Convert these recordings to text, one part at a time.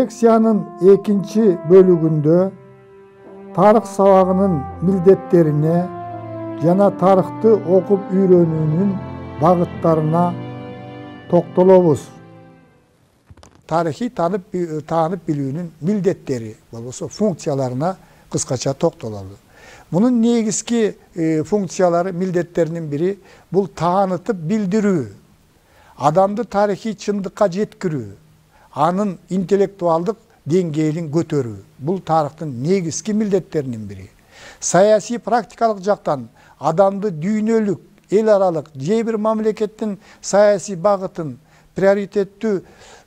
лекциянын экинчи бөлүгүндө тарых сабагынын милдеттерине жана тарыхты окуп үйрөнүүнүн багыттарына токтолобуз. Тарихи таанып билүүнүн милдеттери болбосо функцияларына кыскача токтолобуз. Мунун негизги функциялары, милдеттеринин бири бул таанытып билдирүү, адамды тарихи чындыкка жеткирүү, анын интеллектуалдык деңгээлин көтөрүү. Бул тарыхтын негизги милдеттеринин бири. Саясий практикалык жактан адамды дүйнөлүк, эл аралык же бир мамлекеттин саясий багытын, приоритеттүү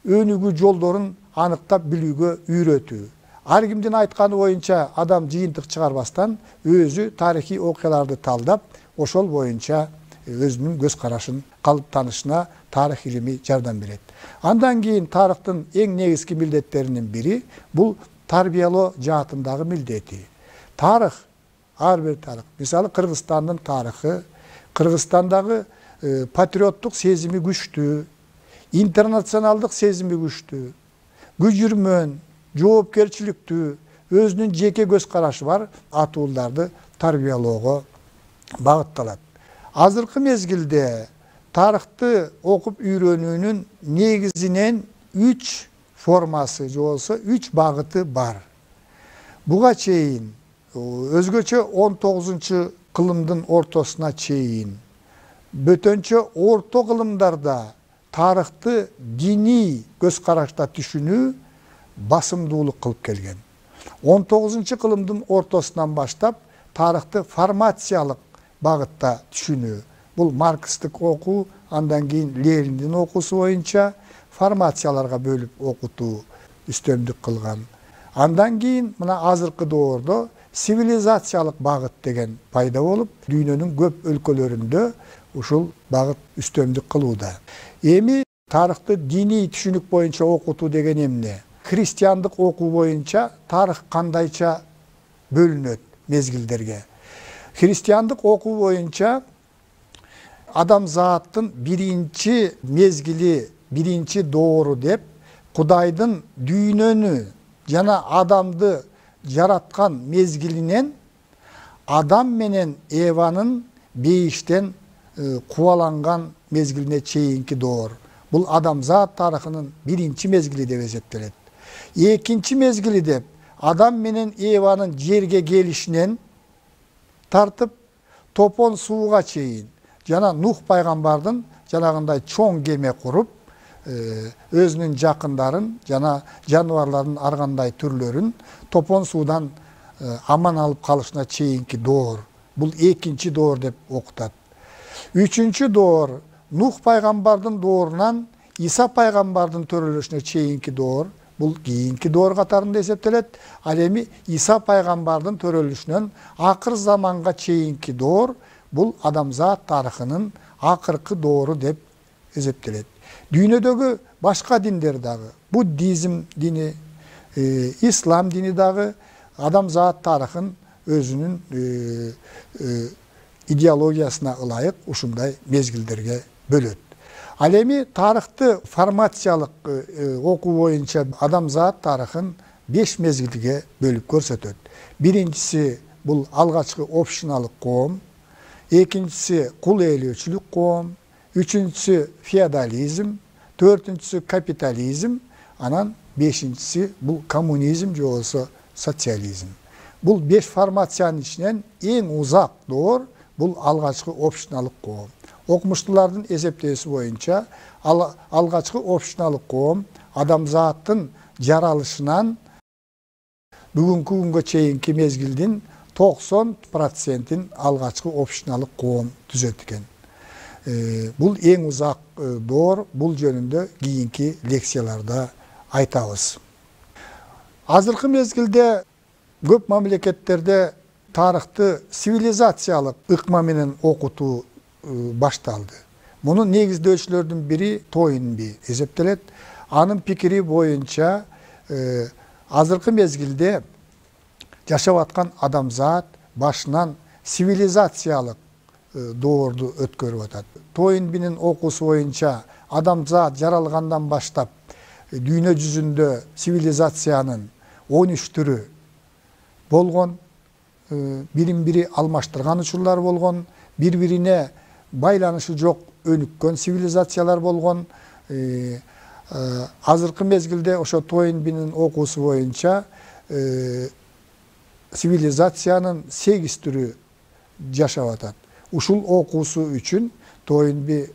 өнүгүү жолдорун аныктап билүүгө үйрөтүү. Ар кимдин айтканы боюнча адам жыйынтык чыгарбастан өзү тарихи окуяларды талдап, ошол боюнча өзүнүн көз карашын калыптанышына тарых илими жардам берет. Андан кийин тарыхтын эң негизги милдеттеринин бири бул тарбиялоо жаатындагы милдети. Тарых, ар бир тарых. Мисалы Кыргызстандын тарыхы, Кыргызстандагы патриоттук сезими күчтүү, интернационалдык сезими күчтүү, күжүрмөн, жоопкерчиликтүү, өзүнүн жеке көз карашы бар атууларды тарбиялоого багытталат. Азыркы мезгилде тарыхты окуп үйрөнүүнүн негизинен 3 формасы же болсо 3 багыты бар. Буга чейин өзгөчө 19-кылымдын ортосуна чейин бөтөнчө орто кылымдарда тарыхты диний көз карашта түшүнүү басымдуулук кылып келген. 19-кылымдын ортосунан баштап тарыхты формациялык багытта түшүнүү. Бул марксистик окуу, андан кийин Лениндин окуусу боюнча формацияларга бөлүп окутуу үстөмдүк кылган. Андан кийин мына азыркы доордо цивилизациялык багыт деген пайда болуп, дүйнөнүн көп өлкөлөрүндө ушул багыт үстөмдүк кылууда. Эми тарыхты диний түшүнүк боюнча окутуу деген эмне? Христиандык окуу боюнча тарых кандайча бөлүнөт мезгилдерге? Христиандык окуу боюнча адамзаттын биринчи мезгили, биринчи доору деп Кудайдын дүйнөнү жана адамды жараткан мезгилинен адам менен Еванын бейиштен кубаланган мезгилине чейинки доор. Бул адамзат тарыхынын биринчи мезгили деп эсептелет. Экинчи мезгили деп адам менен Еванын жерге келишинен тартып топон сууга чейин жана Нух пайгамбардын жанагындай чоң кеме куруп, өзүнүн жакындарын жана жаныбарлардын ар кандай түрлөрүн топон суудан аман алып калышына чейинки доор. Бул экинчи доор деп окутат. Үчүнчү доор Нух пайгамбардын доорунан Иса пайгамбардын төрөлүшүнө чейинки доор. Бул кийинки доор катарында эсептелет. Ал эми Иса пайгамбардын төрөлүшүнөн акыр заманга чейинки доор бул адамзат тарыхынын акыркы доору деп эсептелет. Дүйнөдөгү башка диндер дагы, буддизм дини, ислам дини дагы адамзат тарыхын өзүнүн идеологиясына ылайык ушундай мезгилдерге бөлөт. Ал эми тарыхты формациялык окуу боюнча адамзат тарыхын 5 мезгилге бөлүп көрсөтөт. Биринчиси бул алгачкы общиналык коом, экинчиси кул ээлөөчүлүк коом, үчүнчүсү феодализм, төртүнчүсү капитализм, анан бешинчиси бул коммунизм же болсо социализм. Бул 5 формациянын ичинен эң узак доор бул алгачкы общиналык коом. Окумуштуулардын эсептөөсү боюнча алгачкы общиналык коом адамзаттын жаралышынан бүгүнкү күнгө чейинки мезгилдин 90%-ин алгачкы общиналык коом түзөт экен. Бул эң узак доор, бул жөнүндө кийинки лекцияларда айтабыз. Азыркы мезгилде көп мамлекеттерде тарыхты цивилизациялык ыкма менен окутуу башталды. Мунун негиздөөчүлөрдүн бири Тойнби эсептелет. Анын пикири боюнча азыркы мезгилде жашап аткан адамзат башынан цивилизациялык доорду өткөрүп атат. Тойнбинин окуусу боюнча адамзат жаралгандан баштап dünya жүзүндө сивилизациянын 13 түрү болгон, бирин бири алмаштырган учурлар болгон, бири-бирине байланышы жок өнүккөн сивилизациялар болгон. Азыркы мезгилде ошо Тойнбинин окуусу боюнча сивилизациянын 8 түрү жашап атат. Ушул окуусу үчүн Тойнби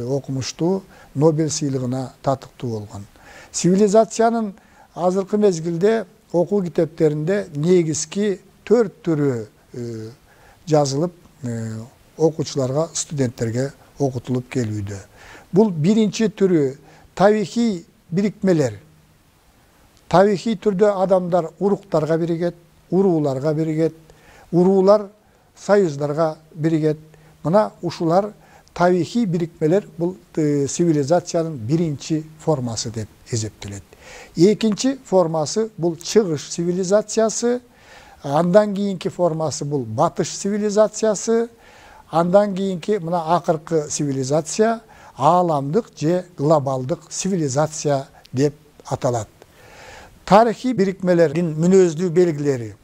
окумуштуу Нобель сыйлыгына татыктуу болгон. Сивилизациянын азыркы мезгилде окуу китептеринде негизги 4 түрү жазылып, окуучуларга, студенттерге окутулуп келүүдө. Бул биринчи түрү тарихи бирикмелер. Тарихи түрдө адамдар уруктарга биригет, урууларга биригет, уруулар союздарга биригет. Мына ушулар тарихи бирикмелер, бул цивилизациянын биринчи формасы деп эсептелет. Экинчи формасы бул чыгыш цивилизациясы, андан кийинки формасы бул батыш цивилизациясы, андан кийинки мына акыркы цивилизация ааламдык же глобалдык цивилизация деп аталат. Тарихи бирикмелердин мүнөздүү белгилери.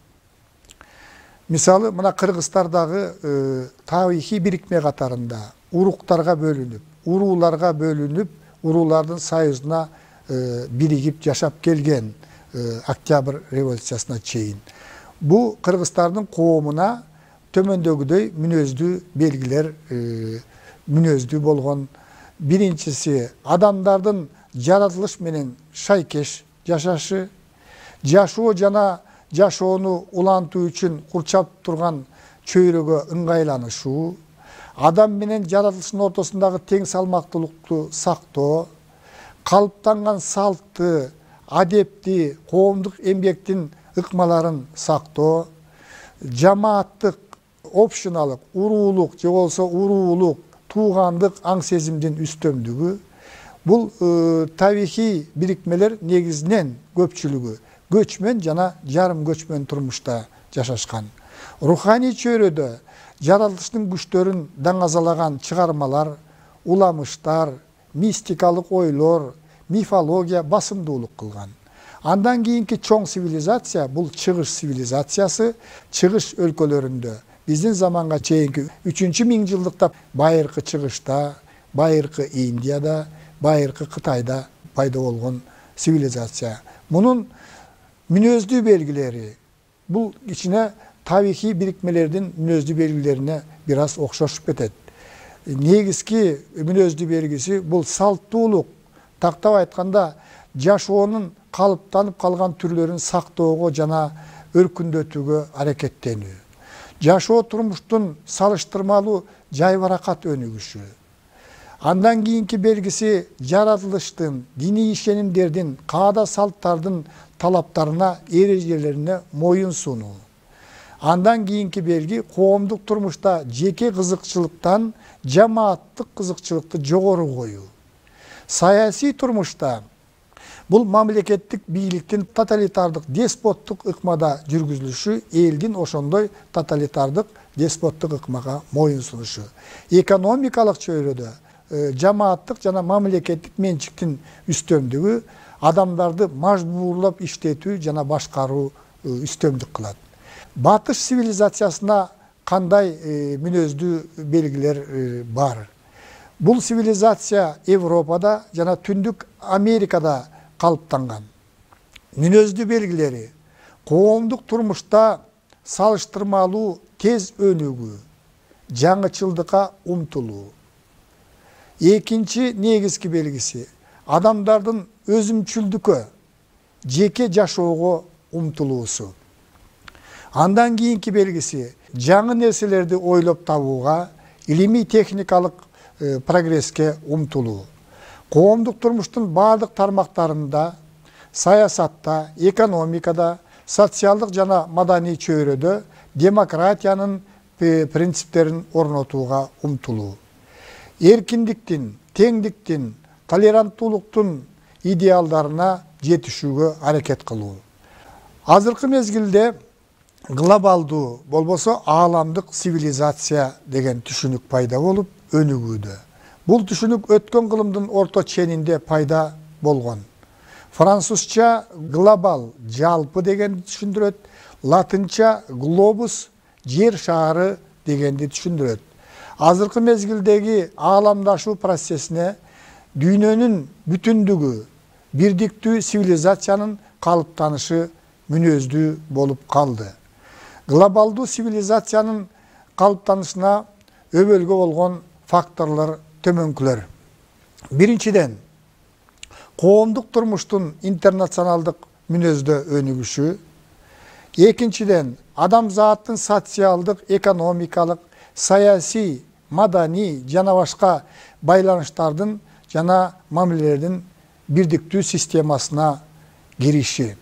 Мисалы, мына Кыргызстардагы тарихи бирикме катарында уруктарга бөлүнүп, урууларга бөлүнүп, уруулардын союзуна биригип жашап келген Октябрь революциясына чейин. Бу кыргыздардын коомуна төмөндөгүдөй мүнөздүү белгилер мүнөздүү болгон. Биринчиси адамдардын жаратылыш менен шайкеш жашашы, жашоо жана жашоону улантуу үчүн курчап турган чөйрөгө ыңгайланышуу, адам менен жаратылыштын ортосундагы тең салмактуулукту сактоо, калыптанган салтты, адепти, коомдук эмгектин ыкмаларын сактоо, жамааттык, общиналык, уруулук же болсо уруулук, туугандык аң сезимдин үстөмдүгү. Бул тарихи бирикмелер негизинен көпчүлүгү көчмөн жана жарым көчмөн турмушта жашашкан. Руханий чөйрөдө жаратылыштын күчтөрүн даңазалаган чыгармалар, уламыштар, мистикалык ойлор, мифология басымдуулук кылган. Андан кийинки чоң цивилизация бул чыгыш цивилизациясы. Чыгыш өлкөлөрүндө биздин заманга чейинки 3-миңжылдыкта байыркы чыгышта, байыркы Индияда, байыркы Кытайда пайда болгон цивилизация. Мунун мүнөздүү белгилери бул ичине тарихи бирикмелердин мүнөздүү белгилерине бир аз окшошуп кетет. Негизги мүнөздүү белгиси бул салттуулук. Тактап айтканда, жашоонун калыптанып калган түрлөрүн сактоого жана өркүндөтүүгө аракеттенүү. Жашоо турмуштун салыштырмалуу жайбаракат өнүгүшү. Андан кийинки белгиси жаратылыштын, диний ишенимдердин, каада салттардын талаптарына, эрежелерине моюн сунуу. Андан кийинки белги коомдук турмушта жеке кызыкчылыктан жамааттык кызыкчылыкты жогору коюу. Саясий турмушта бул мамлекеттик бийликтин тоталитардык деспоттук ыкмада жүргүзүлүшү, элдин ошондой тоталитардык деспоттук ыкмага моюн сунушу. Экономикалык чөйрөдө жамааттык жана мамлекеттик менчиктин үстөмдүгү адамдарды мажбурлап иштетүү жана башкаруу үстөмдүк кылат. Батыш цивилизациясына кандай мүнөздүү белгилер бар? Бул цивилизация Европада жана Түндүк Америкада калыптанган. Мүнөздүү белгилери коомдук турмушта салыштырмалуу тез өнүгүү, жаңычылдыкка умтулуу. Экинчи негизги белгиси адамдардын өзүмчүлдүккө, жеке жашоого умтулуусу. Андан кийинки белгиси жаңы нерселерди ойлоп табууга, илимий техникалык прогресске умтулуу. Коомдук турмуштун бардык тармактарында, саясатта, экономикада, социалдык жана маданий чөйрөдө демократиянын принциптерин орнотууга умтулуу. Эркиндиктин, теңдиктин, толеранттуулуктун идеалдарына жетишүүгө аракет кылуу. Азыркы мезгилде глобалдуу болбосо ааламдык цивилизация деген түшүнүк пайда болуп өнүгүүдө. Бул түшүнүк өткөн кылымдын орто ченинде пайда болгон. Fransızca global, жалпы дегенди түшүндүрөт. Латынча globus, жер шары дегенди түшүндүрөт. Азыркы мезгилдеги ааламдашуу процессине дүйнөнүн бүтүндүгү, бирдиктүү цивилизациянын калыптанышы мүнөздүү болуп калды. Глобалдуу цивилизациянын калыптанышына өбөлгө болгон факторлор төмөнкүлөр. Биринчиден, коомдук турмуштун интернационалдык мүнөздө өнүгүшү. Экинчиден, адамзаттын социалдык, экономикалык, саясий, маданий жана башка байланыштардын жана мамилелердин бирдиктүү системасына кириши.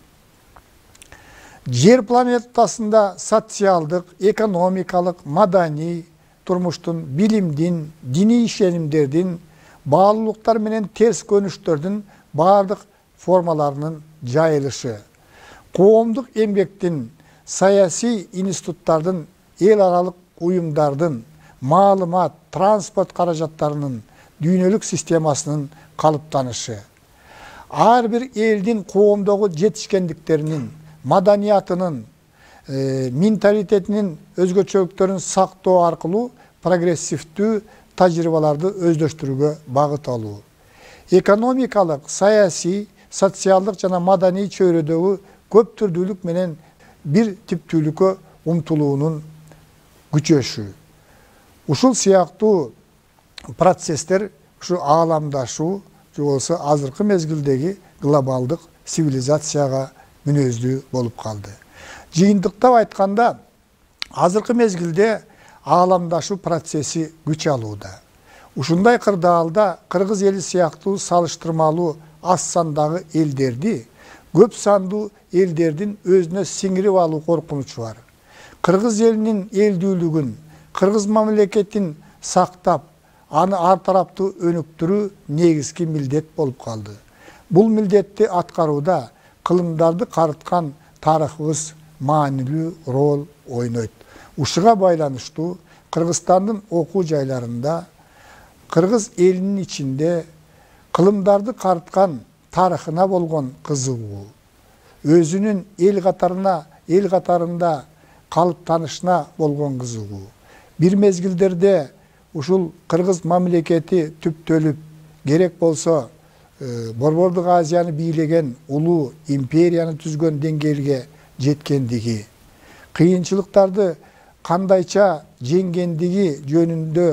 Жер планетасында социалдык, экономикалык, маданий турмуштун, билимдин, диний ишенимдердин, баалуулуктар менен терс көнүштөрдүн бардык формаларынын жайылышы. Коомдук эмгектин, саясий институттардын, эл аралык уюмдардын, маалымат, транспорт каражаттарынын дүйнөлүк системасынын калыптанышы. Ар бир элдин коомдогу жетишкендиктеринин, маданиятынын, менталитетинин өзгөчөлүктөрүн сактоо аркылуу прогрессивдүү тажрыйбаларды өздөштүрүүгө багыт алуу. Экономикалык, саясий, социалдык жана маданий чөйрөдөгү көп түрдүүлүк менен бир типтүүлүккө умтулуунун күчөшү. Ушул сыяктуу процесстер ушу ааламдашуу же болбосо азыркы мезгилдеги глобалдык цивилизацияга мүнөздүү болуп калды. Жыйынтыктап айтканда, азыркы мезгилде ааламдашуу процесси күч алууда. Ушундай кырдаалда кыргыз эли сыяктуу салыштырмалуу аз сандагы элдерди көп сандуу элдердин өзүнө сиңирип алуу коркунучу бар. Кыргыз элинин элдүүлүгүн, кыргыз мамлекетин сактап, аны ар тараптуу өнүктүрүү негизги милдет болуп калды. Бул милдетти аткарууда кылымдарды карыткан тарыхыбыз маанилүү роль ойнойт. Ушуга байланыштуу Кыргызстандын окуу жайларында, кыргыз элинин ичинде кылымдарды карыткан тарыхына болгон кызыгуу, өзүнүн эл катарында калыптанышына болгон кызыгуу. Бир мезгилдерде ушул кыргыз мамлекети түптөлүп, керек болсо Борбордук Азияны бийлеген улуу империяны түзгөн деңгээлге жеткендиги, кыйынчылыктарды кандайча жеңгендиги жөнүндө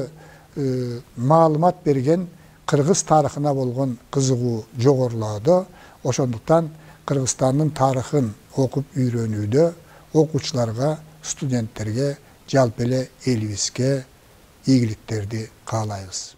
маалымат берген кыргыз тарыхына болгон кызыгуу жогорулоодо. Ошондуктан Кыргызстандын тарыхын окуп үйрөнүүдө окуучуларга, студенттерге, жалпы эле элибизге ийгиликтерди каалайбыз.